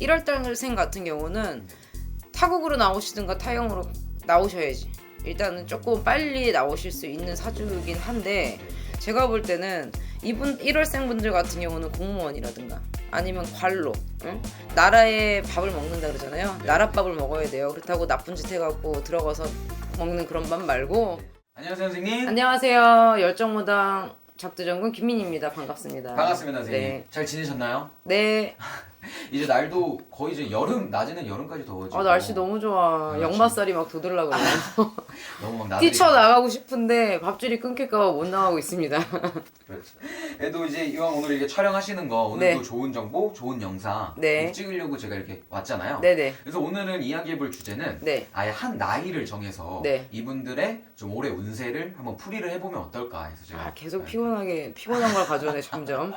1월달생 같은 경우는 타국으로 나오시든가 타영으로 나오셔야지. 일단은 조금 빨리 나오실 수 있는 사주이긴 한데, 제가 볼 때는 이분 1월생 분들 같은 경우는 공무원이라든가 아니면 관로, 응? 나라의 밥을 먹는다 그러잖아요. 나라밥을 먹어야 돼요. 그렇다고 나쁜 짓 해갖고 들어가서 먹는 그런 밥 말고. 안녕하세요 선생님. 안녕하세요. 열정무당 작두정군 김민희입니다. 반갑습니다. 반갑습니다 선생님. 네. 잘 지내셨나요? 네. 이제 날도 거의 이제 여름, 낮에는 여름까지 더워지고. 날씨 너무 좋아. 날씨. 역마살이 막 돋으려고 그래요. 너무 막 나들이. 뛰쳐나가고 싶은데 밥줄이 끊길까봐 못 나가고 있습니다. 그렇죠. 그래도 이제 이왕 오늘 이렇게 촬영하시는 거 오늘도 네. 좋은 정보, 좋은 영상 네. 이렇게 찍으려고 제가 이렇게 왔잖아요. 네네. 그래서 오늘은 이야기해볼 주제는 네. 아예 한 나이를 정해서 네. 이분들의 좀 올해 운세를 한번 풀이를 해보면 어떨까 해서 제가 계속 피곤한 걸 가져오네 점점.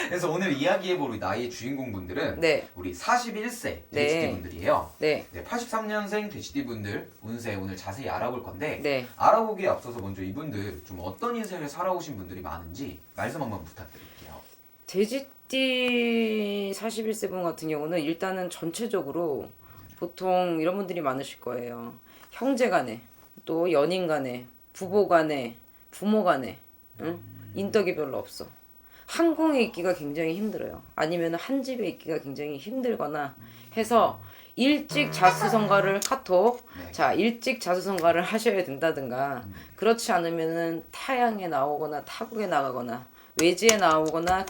그래서 오늘 이야기해볼 나이의 주인공분들은 네. 우리 41세 네. 돼지띠분들이에요. 네. 네, 83년생 돼지띠분들 운세 오늘 자세히 알아볼 건데 네. 알아보기에 앞서서 먼저 이분들 좀 어떤 인생을 살아오신 분들이 많은지 말씀 한번 부탁드릴게요. 돼지띠 41세 분 같은 경우는 일단은 전체적으로 보통 이런 분들이 많으실 거예요. 형제 간에, 또 연인 간에, 부부 간에, 부모 간에, 응? 인덕이 별로 없어. 한 공에 있기가 굉장히 힘들어요. 아니면 한 집에 있기가 굉장히 힘들거나 해서 일찍 자수성가를 카톡. 네. 자, 일찍 자수성가를 하셔야 된다든가, 그렇지 않으면은 타양에 나오거나 타국에 나가거나 외지에 나오거나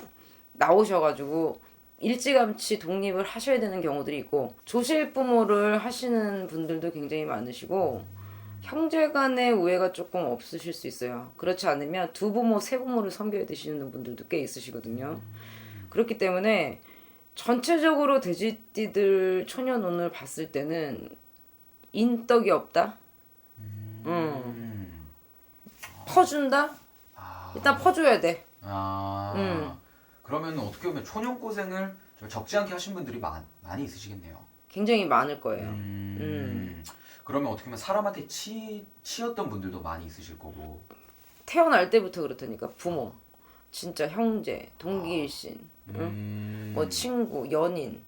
나오셔가지고 일찌감치 독립을 하셔야 되는 경우들이 있고, 조실 부모를 하시는 분들도 굉장히 많으시고, 형제 간의 우애가 조금 없으실 수 있어요. 그렇지 않으면 두 부모, 세 부모를 섬겨야 되시는 분들도 꽤 있으시거든요. 그렇기 때문에 전체적으로 돼지띠들 초년운을 봤을 때는 인덕이 없다. 퍼준다. 일단 퍼줘야 돼. 그러면 어떻게 보면 초년고생을 좀 적지 않게 하신 분들이 많이 있으시겠네요. 굉장히 많을 거예요. 그러면 어떻게 보면 사람한테 치였던 분들도 많이 있으실 거고. 태어날 때부터 그렇다니까. 부모, 진짜 형제, 동기일신, 응? 뭐 친구, 연인.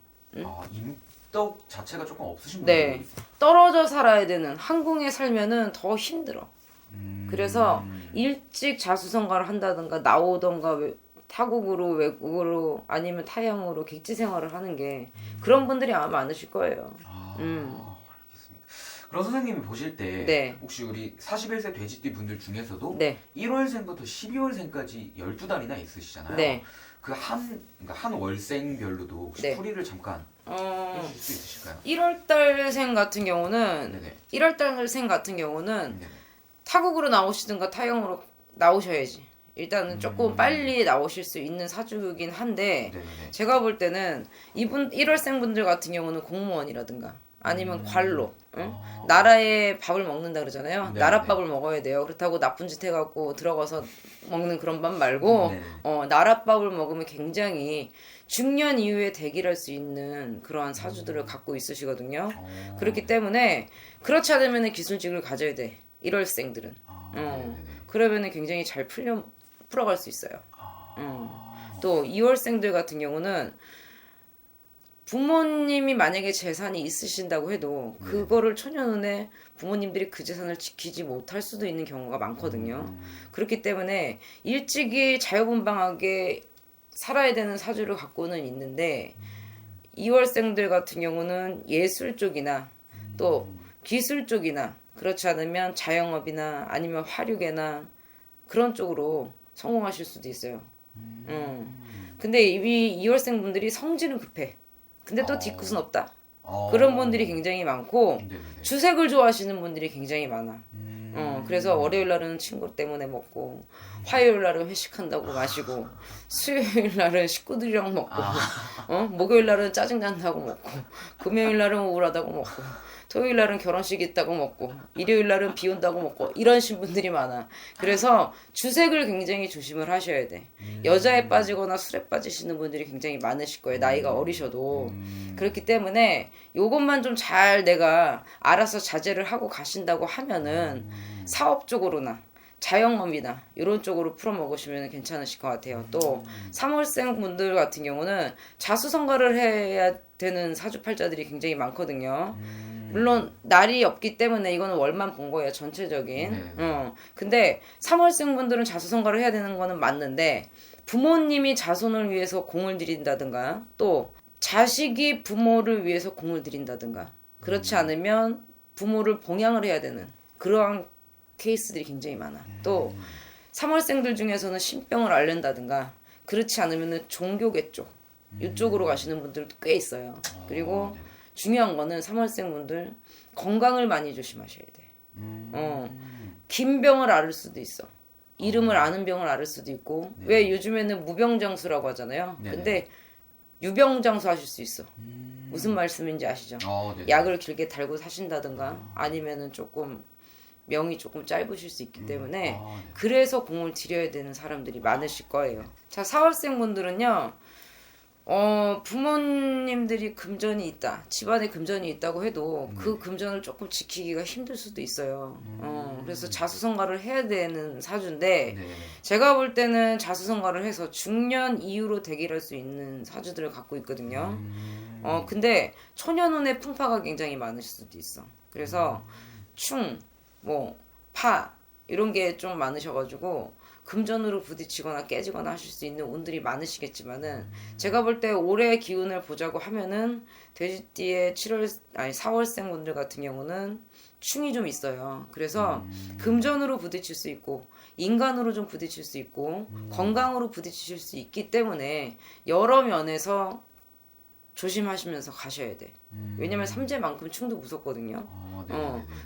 인덕 자체가 조금 없으신 네. 분들이. 떨어져 살아야 되는 한궁에 살면은 더 힘들어. 그래서 일찍 자수성가를 한다든가 나오던가 타국으로 외국으로 아니면 타양으로 객지 생활을 하는 게 그런 분들이 아마 많으실 거예요. 알겠습니다. 그럼 선생님이 보실 때 네. 혹시 우리 41세 돼지띠 분들 중에서도 네. 1월생부터 12월생까지 12달이나 있으시잖아요. 네. 그러니까 한 월생별로도 혹시 네. 풀이를 잠깐 해주실 수 있으실까요? 1월달생 같은 경우는 네네. 1월달생 같은 경우는 네네. 타국으로 나오시든가 타영으로 나오셔야지. 일단은 조금 빨리 나오실 수 있는 사주이긴 한데, 네네네. 제가 볼 때는 이분 1월생 분들 같은 경우는 공무원이라든가 아니면 관로, 응? 나라의 밥을 먹는다 그러잖아요. 네네. 나라밥을 먹어야 돼요. 그렇다고 나쁜 짓 해갖고 들어가서 먹는 그런 밥 말고, 네네. 나라밥을 먹으면 굉장히 중년 이후에 대기할 수 있는 그러한 사주들을 갖고 있으시거든요. 그렇기 때문에 그렇지 않으면 기술직을 가져야 돼. 1월생들은. 네네네. 그러면은 굉장히 잘 풀어갈 수 있어요. 또 2월생들 같은 경우는 부모님이 만약에 재산이 있으신다고 해도 그거를 초년운에 부모님들이 그 재산을 지키지 못할 수도 있는 경우가 많거든요. 그렇기 때문에 일찍이 자유분방하게 살아야 되는 사주를 갖고는 있는데, 2월생들 같은 경우는 예술 쪽이나 또 기술 쪽이나 그렇지 않으면 자영업이나 아니면 화류계나 그런 쪽으로 성공하실 수도 있어요. 근데 이 2월생 분들이 성질은 급해. 근데 또 뒤끝은 없다. 그런 분들이 굉장히 많고, 네네네. 주색을 좋아하시는 분들이 굉장히 많아. 그래서 월요일 날은 친구 때문에 먹고, 화요일 날은 회식한다고 마시고, 수요일 날은 식구들이랑 먹고, 목요일 날은 짜증난다고 먹고, 금요일 날은 우울하다고 먹고, 토요일 날은 결혼식 있다고 먹고, 일요일 날은 비 온다고 먹고, 이런 분들이 많아. 그래서 주색을 굉장히 조심을 하셔야 돼. 여자에 빠지거나 술에 빠지시는 분들이 굉장히 많으실 거예요. 나이가 어리셔도. 그렇기 때문에 요것만 좀 잘 내가 알아서 자제를 하고 가신다고 하면은 사업 쪽으로나 자영업이나 이런 쪽으로 풀어 먹으시면 괜찮으실 것 같아요. 또 3월생 분들 같은 경우는 자수성가를 해야 되는 사주팔자들이 굉장히 많거든요. 물론 날이 없기 때문에 이거는 월만 본 거예요. 전체적인. 네. 근데 3월생 분들은 자수성가를 해야 되는 거는 맞는데 부모님이 자손을 위해서 공을 들인다든가 또 자식이 부모를 위해서 공을 들인다든가 그렇지 않으면 부모를 봉양을 해야 되는 그러한 케이스들이 굉장히 많아. 또 3월생들 중에서는 신병을 앓는다든가 그렇지 않으면 종교계 쪽 이쪽으로 가시는 분들도 꽤 있어요. 그리고 네. 중요한 거는 3월생 분들 건강을 많이 조심하셔야 돼. 긴 병을 앓을 수도 있어. 이름을 아는 병을 앓을 수도 있고 왜 요즘에는 무병장수라고 하잖아요. 네네. 근데 유병장수 하실 수 있어. 무슨 말씀인지 아시죠? 네네. 약을 길게 달고 사신다든가 아니면은 조금 명이 조금 짧으실 수 있기 때문에 네. 그래서 공을 들여야 되는 사람들이 많으실 거예요. 자, 4월생 분들은요. 부모님들이 금전이 있다. 집안에 금전이 있다고 해도 그 금전을 조금 지키기가 힘들 수도 있어요. 그래서 자수성가를 해야 되는 사주인데 네. 제가 볼 때는 자수성가를 해서 중년 이후로 대기할 수 있는 사주들을 갖고 있거든요. 근데 초년운의 풍파가 굉장히 많으실 수도 있어. 그래서 충, 파 이런 게 좀 많으셔가지고 금전으로 부딪히거나 깨지거나 하실 수 있는 운들이 많으시겠지만은 제가 볼 때 올해 기운을 보자고 하면은 돼지띠의 4월생 분들 같은 경우는 충이 좀 있어요. 그래서 금전으로 부딪힐 수 있고 인간으로 좀 부딪힐 수 있고 건강으로 부딪히실 수 있기 때문에 여러 면에서 조심하시면서 가셔야 돼. 왜냐면 삼재만큼 충도 무섭거든요.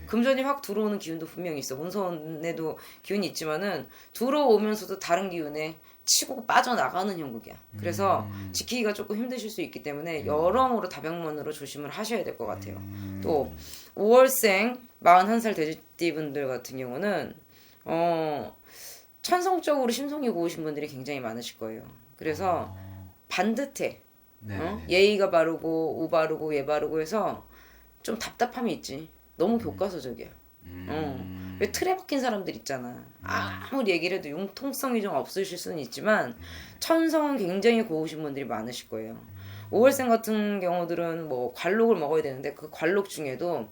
금전이 확 들어오는 기운도 분명히 있어. 문서원에도 기운이 있지만은 들어오면서도 다른 기운에 치고 빠져나가는 형국이야. 그래서 지키기가 조금 힘드실 수 있기 때문에 여러모로 다방면으로 조심을 하셔야 될 것 같아요. 또 5월생 41살 돼지띠 분들 같은 경우는 천성적으로 심성이 고우신 분들이 굉장히 많으실 거예요. 그래서 반듯해. 예의가 바르고 우 바르고 예 바르고 해서 좀 답답함이 있지. 너무 교과서적이야. 왜 틀에 박힌 사람들 있잖아. 아무리 얘기를 해도 융통성이 좀 없으실 수는 있지만 천성은 굉장히 고우신 분들이 많으실 거예요. 5월생 같은 경우들은 관록을 먹어야 되는데 그 관록 중에도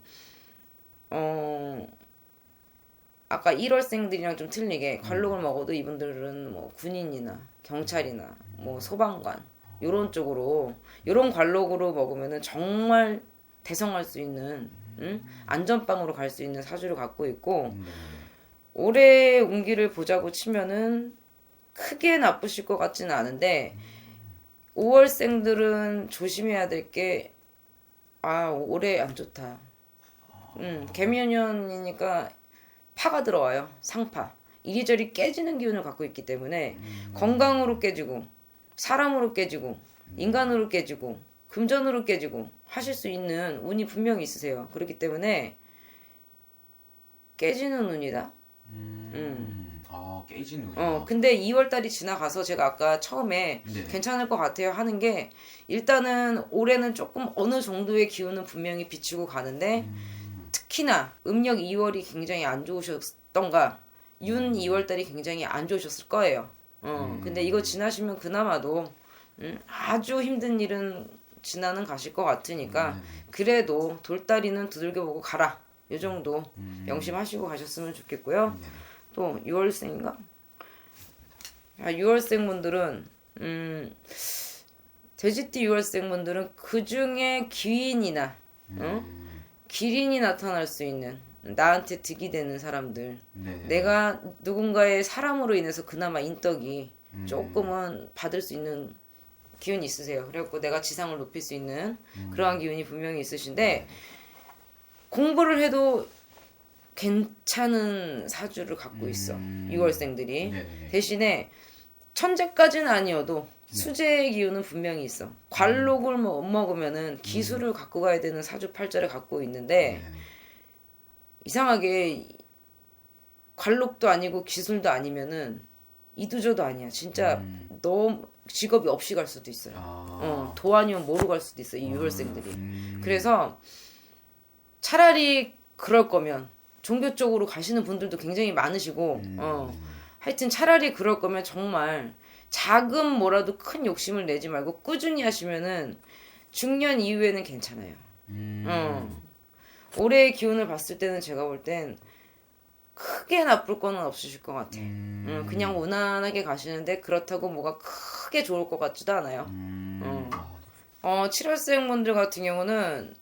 아까 1월생들이랑 좀 틀리게 관록을 먹어도 이분들은 군인이나 경찰이나 소방관 요런 쪽으로 요런 관록으로 먹으면은 정말 대성할 수 있는 안전빵으로 갈 수 있는 사주를 갖고 있고 올해 운기를 보자고 치면은 크게 나쁘실 것 같지는 않은데 5월생들은 조심해야 될 게 올해 안 좋다. 개미년이니까 파가 들어와요. 상파. 이리저리 깨지는 기운을 갖고 있기 때문에 건강으로 깨지고 사람으로 깨지고 인간으로 깨지고 금전으로 깨지고 하실 수 있는 운이 분명히 있으세요. 그렇기 때문에 깨지는 운이다. 깨지는 운이요. 근데 2월달이 지나가서 제가 아까 처음에 괜찮을 것 같아요 하는 게 일단은 올해는 조금 어느 정도의 기운은 분명히 비추고 가는데 특히나 음력 2월이 굉장히 안 좋으셨던가 윤 2월달이 굉장히 안 좋으셨을 거예요. 근데 이거 지나시면 그나마도 아주 힘든 일은 지나는 가실 것 같으니까 그래도 돌다리는 두들겨보고 가라. 요 정도 명심하시고 가셨으면 좋겠고요. 또 6월생인가? 6월생 분들은 돼지띠 6월생 분들은 그 중에 기인이나 기린이 나타날 수 있는 나한테 득이 되는 사람들 내가 누군가의 사람으로 인해서 그나마 인덕이 조금은 받을 수 있는 기운이 있으세요. 그래갖고 내가 지상을 높일 수 있는 그러한 기운이 분명히 있으신데 공부를 해도 괜찮은 사주를 갖고 있어. 6월생들이. 대신에 천재까지는 아니어도 수재의 기운은 분명히 있어. 관록을 못 먹으면은 기술을 갖고 가야 되는 사주 팔자를 갖고 있는데 이상하게 관록도 아니고 기술도 아니면은 이두저도 아니야. 진짜 너무 직업이 없이 갈 수도 있어요. 도 아니면 뭐로 갈 수도 있어. 이 6월생들이. 그래서 차라리 그럴 거면 종교 쪽으로 가시는 분들도 굉장히 많으시고 하여튼 차라리 그럴 거면 정말 작은 뭐라도 큰 욕심을 내지 말고 꾸준히 하시면은 중년 이후에는 괜찮아요. 올해의 기운을 봤을 때는 제가 볼 땐 크게 나쁠 거는 없으실 것 같아. 그냥 무난하게 가시는데 그렇다고 뭐가 크게 좋을 것 같지도 않아요. 7월생 분들 같은 경우는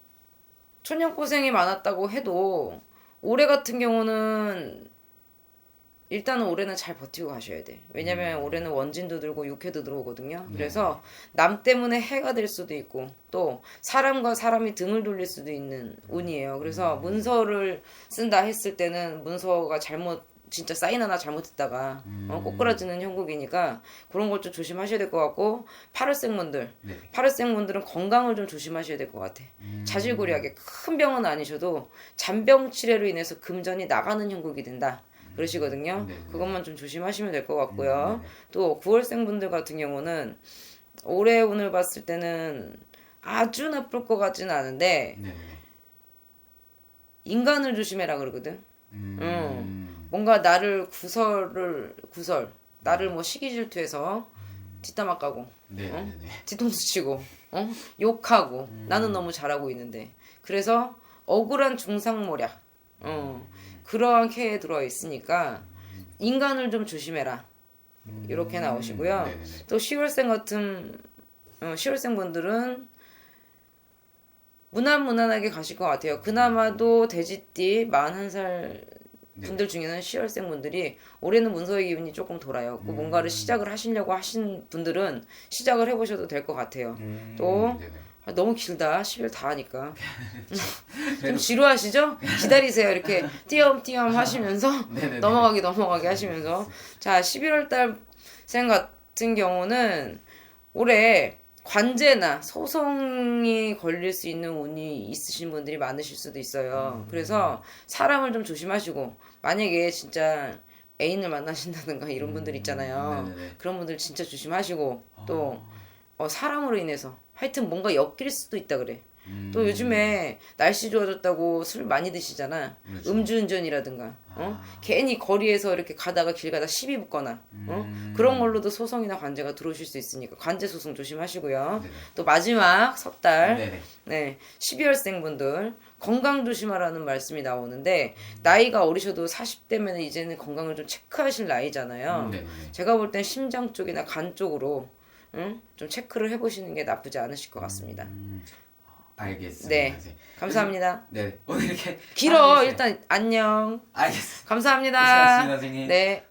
초년 고생이 많았다고 해도 올해 같은 경우는 일단은 올해는 잘 버티고 가셔야 돼. 왜냐면 올해는 원진도 들고 육해도 들어오거든요. 그래서 남 때문에 해가 될 수도 있고 또 사람과 사람이 등을 돌릴 수도 있는 운이에요. 그래서 문서를 쓴다 했을 때는 문서가 진짜 사인 하나 잘못했다가 꼬꾸라지는 형국이니까 그런 걸 좀 조심하셔야 될 것 같고 8월생 분들 8월생 분들은 건강을 좀 조심하셔야 될 것 같아. 자질구레하게 큰 병은 아니셔도 잔병 치레로 인해서 금전이 나가는 형국이 된다. 그러시거든요. 그것만 좀 조심하시면 될 것 같고요. 또 9월생 분들 같은 경우는 올해 운을 봤을 때는 아주 나쁠 것 같지는 않은데 인간을 조심해라 그러거든. 뭔가 나를 나를 뭐 시기 질투해서 뒷담화 까고 뒤통수 치고 욕하고 나는 너무 잘하고 있는데 그래서 억울한 중상모략 그러한 캐에 들어와 있으니까 인간을 좀 조심해라 이렇게 나오시고요. 또 10월생 분들은 무난하게 가실 것 같아요. 그나마도 돼지띠 41살 분들 중에는 10월생 분들이 올해는 문서의 기운이 조금 돌아요. 뭔가를 시작을 하시려고 하신 분들은 시작을 해보셔도 될 것 같아요. 또 너무 길다. 10일 다 하니까. 좀 지루하시죠? 기다리세요. 이렇게 띄엄띄엄 하시면서 넘어가게 하시면서 자 11월 달생 같은 경우는 올해 관제나 소송이 걸릴 수 있는 운이 있으신 분들이 많으실 수도 있어요. 그래서 사람을 좀 조심하시고 만약에 진짜 애인을 만나신다든가 이런 분들 있잖아요. 그런 분들 진짜 조심하시고 또 사람으로 인해서 하여튼 뭔가 엮일 수도 있다 그래. 또 요즘에 날씨 좋아졌다고 술 많이 드시잖아. 그렇죠. 음주운전이라든가 괜히 거리에서 이렇게 가다가 길 가다 시비 붙거나 그런 걸로도 소송이나 관제가 들어오실 수 있으니까 관제 소송 조심하시고요. 또 마지막 석 달 12월생 분들 건강 조심하라는 말씀이 나오는데 나이가 어리셔도 40대면 이제는 건강을 좀 체크하실 나이잖아요. 제가 볼 땐 심장 쪽이나 간 쪽으로 좀 체크를 해보시는 게 나쁘지 않으실 것 같습니다. 알겠습니다. 네, 감사합니다. 오늘 이렇게 길어. 일단 안녕. 알겠습니다. 감사합니다. 고생하셨습니다, 선생님. 네.